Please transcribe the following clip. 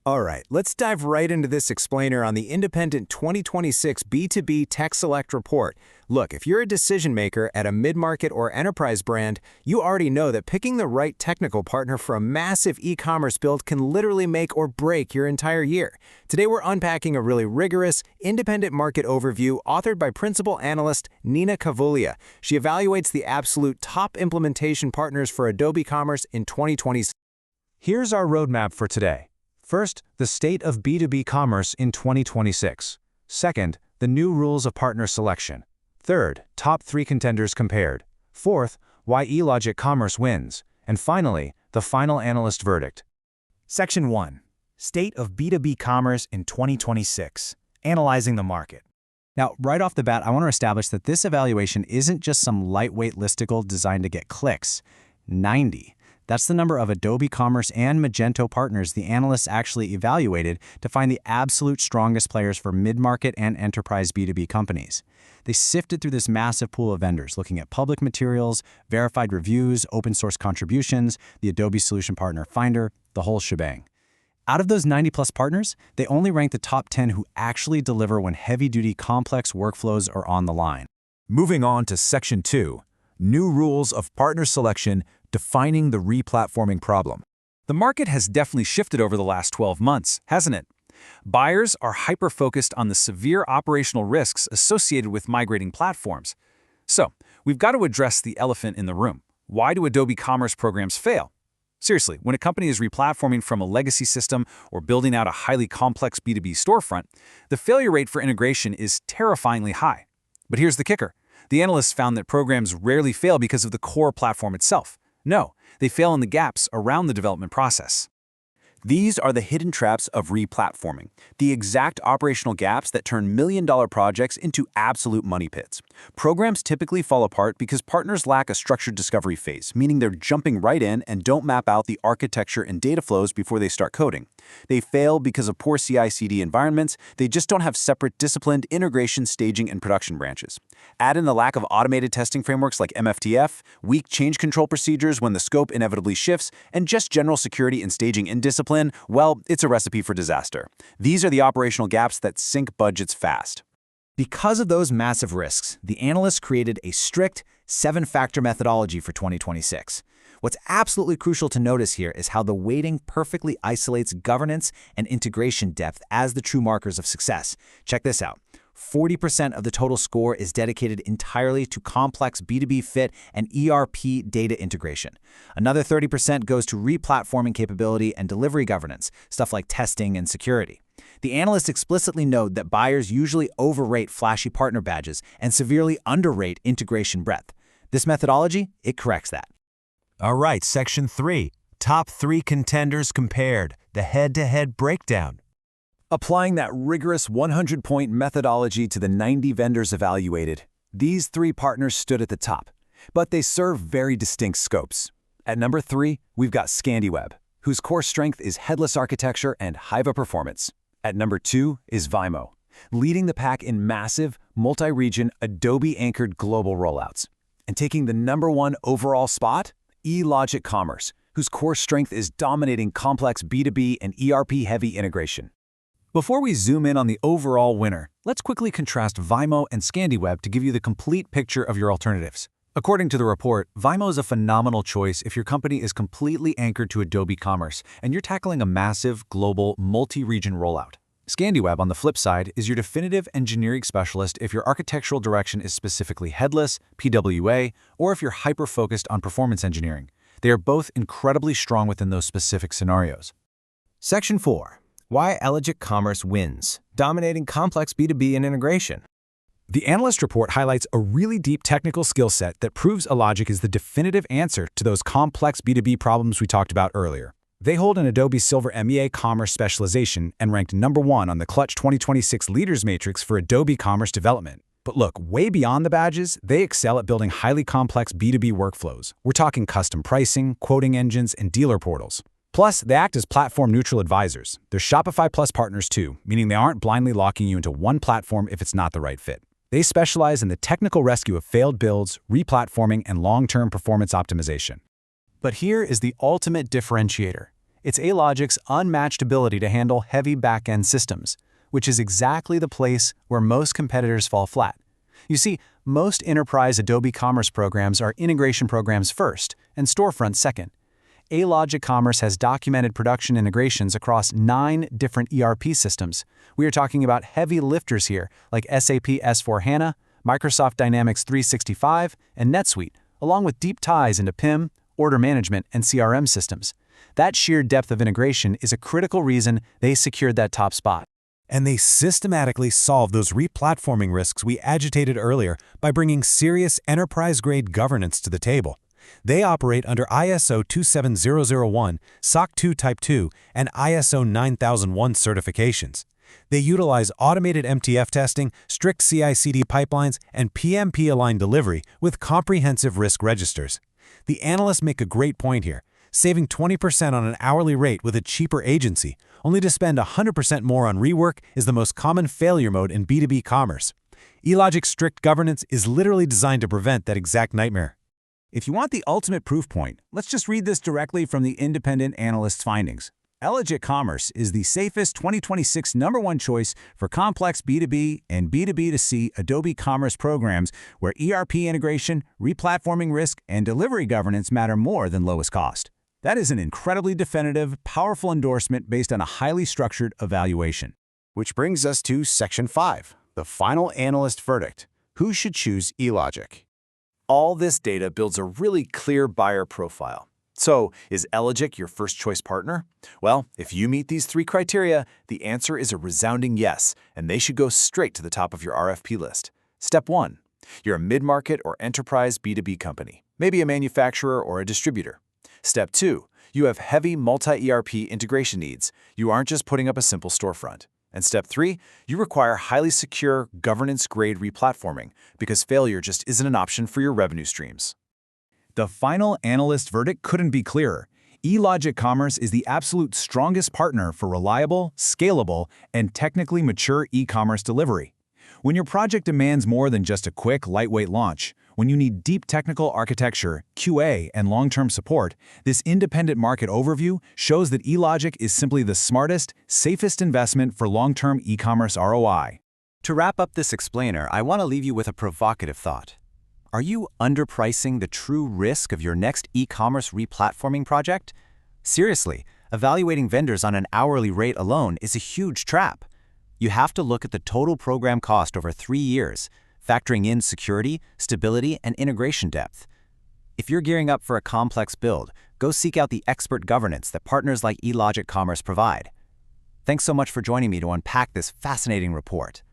All right, let's dive right into this explainer on the independent 2026 B2B Tech Select report. Look, if you're a decision maker at a mid-market or enterprise brand, you already know that picking the right technical partner for a massive e-commerce build can literally make or break your entire year. Today, we're unpacking a really rigorous, independent market overview authored by principal analyst Nina Kavulia. She evaluates the absolute top implementation partners for Adobe Commerce in 2026. Here's our roadmap for today. First, the state of B2B commerce in 2026. Second, the new rules of partner selection. Third, top 3 contenders compared. Fourth, why Elogic Commerce wins. And finally, the final analyst verdict. Section 1. State of B2B Commerce in 2026. Analyzing the market. Now, right off the bat, I want to establish that this evaluation isn't just some lightweight listicle designed to get clicks. 90. That's the number of Adobe Commerce and Magento partners the analysts actually evaluated to find the absolute strongest players for mid-market and enterprise B2B companies. They sifted through this massive pool of vendors, looking at public materials, verified reviews, open-source contributions, the Adobe Solution Partner Finder, the whole shebang. Out of those 90-plus partners, they only rank the top 10 who actually deliver when heavy-duty complex workflows are on the line. Moving on to Section 2, New Rules of Partner Selection, Defining the Replatforming Problem. The market has definitely shifted over the last 12 months, hasn't it? Buyers are hyper-focused on the severe operational risks associated with migrating platforms. So, we've got to address the elephant in the room. Why do Adobe Commerce programs fail? Seriously, when a company is replatforming from a legacy system or building out a highly complex B2B storefront, the failure rate for integration is terrifyingly high. But here's the kicker. The analysts found that programs rarely fail because of the core platform itself. No, they fail in the gaps around the development process. These are the hidden traps of replatforming, the exact operational gaps that turn million-dollar projects into absolute money pits. Programs typically fall apart because partners lack a structured discovery phase, meaning they're jumping right in and don't map out the architecture and data flows before they start coding. They fail because of poor CI/CD environments. They just don't have separate disciplined integration, staging, and production branches. Add in the lack of automated testing frameworks like MFTF, weak change control procedures when the scope inevitably shifts, and just general security and staging indiscipline. Well, it's a recipe for disaster. These are the operational gaps that sink budgets fast. Because of those massive risks, the analysts created a strict 7-factor methodology for 2026. What's absolutely crucial to notice here is how the weighting perfectly isolates governance and integration depth as the true markers of success. Check this out. 40% of the total score is dedicated entirely to complex B2B fit and ERP data integration. Another 30% goes to replatforming capability and delivery governance, stuff like testing and security. The analysts explicitly note that buyers usually overrate flashy partner badges and severely underrate integration breadth. This methodology, it corrects that. All right, Section 3, Top 3 Contenders Compared, the head-to-head breakdown. Applying that rigorous 100-point methodology to the 90 vendors evaluated, these 3 partners stood at the top, but they serve very distinct scopes. At number 3, we've got Scandiweb, whose core strength is headless architecture and Hiva performance. At number 2 is Vaimo, leading the pack in massive, multi-region, Adobe-anchored global rollouts. And taking the number 1 overall spot, Elogic Commerce, whose core strength is dominating complex B2B and ERP-heavy integration. Before we zoom in on the overall winner, let's quickly contrast Vaimo and Scandiweb to give you the complete picture of your alternatives. According to the report, Vaimo is a phenomenal choice if your company is completely anchored to Adobe Commerce and you're tackling a massive, global, multi-region rollout. Scandiweb, on the flip side, is your definitive engineering specialist if your architectural direction is specifically headless, PWA, or if you're hyper-focused on performance engineering. They are both incredibly strong within those specific scenarios. Section 4. Why Elogic Commerce wins, dominating complex B2B and integration. The analyst report highlights a really deep technical skill set that proves Elogic is the definitive answer to those complex B2B problems we talked about earlier. They hold an Adobe Silver MEA Commerce specialization and ranked number 1 on the Clutch 2026 Leaders Matrix for Adobe Commerce development. But look, way beyond the badges, they excel at building highly complex B2B workflows. We're talking custom pricing, quoting engines, and dealer portals. Plus, they act as platform-neutral advisors. They're Shopify Plus partners too, meaning they aren't blindly locking you into one platform if it's not the right fit. They specialize in the technical rescue of failed builds, replatforming, and long-term performance optimization. But here is the ultimate differentiator. It's Elogic's unmatched ability to handle heavy back-end systems, which is exactly the place where most competitors fall flat. You see, most enterprise Adobe Commerce programs are integration programs first and storefront second. Elogic Commerce has documented production integrations across 9 different ERP systems. We are talking about heavy lifters here, like SAP S/4HANA, Microsoft Dynamics 365, and NetSuite, along with deep ties into PIM, order management, and CRM systems. That sheer depth of integration is a critical reason they secured that top spot. And they systematically solve those replatforming risks we agitated earlier by bringing serious enterprise-grade governance to the table. They operate under ISO 27001, SOC 2 Type 2, and ISO 9001 certifications. They utilize automated MTF testing, strict CI/CD pipelines, and PMP-aligned delivery with comprehensive risk registers. The analysts make a great point here. Saving 20% on an hourly rate with a cheaper agency, only to spend 100% more on rework, is the most common failure mode in B2B commerce. Elogic's strict governance is literally designed to prevent that exact nightmare. If you want the ultimate proof point, let's just read this directly from the independent analyst's findings. Elogic Commerce is the safest 2026 #1 choice for complex B2B and B2B2C Adobe Commerce programs where ERP integration, replatforming risk, and delivery governance matter more than lowest cost. That is an incredibly definitive, powerful endorsement based on a highly structured evaluation. Which brings us to Section 5, the final analyst verdict. Who should choose Elogic? All this data builds a really clear buyer profile. So, is Elogic your first choice partner? Well, if you meet these 3 criteria, the answer is a resounding yes, and they should go straight to the top of your RFP list. Step 1. You're a mid-market or enterprise B2B company, maybe a manufacturer or a distributor. Step 2. You have heavy multi-ERP integration needs. You aren't just putting up a simple storefront. And Step 3. You require highly secure, governance-grade replatforming because failure just isn't an option for your revenue streams. The final analyst verdict couldn't be clearer. Elogic Commerce is the absolute strongest partner for reliable, scalable, and technically mature e-commerce delivery. When your project demands more than just a quick, lightweight launch, when you need deep technical architecture, QA, and long-term support, this independent market overview shows that Elogic is simply the smartest, safest investment for long-term e-commerce ROI. To wrap up this explainer, I want to leave you with a provocative thought. Are you underpricing the true risk of your next e-commerce replatforming project? Seriously, evaluating vendors on an hourly rate alone is a huge trap. You have to look at the total program cost over 3 years, factoring in security, stability, and integration depth. If you're gearing up for a complex build, go seek out the expert governance that partners like Elogic Commerce provide. Thanks so much for joining me to unpack this fascinating report.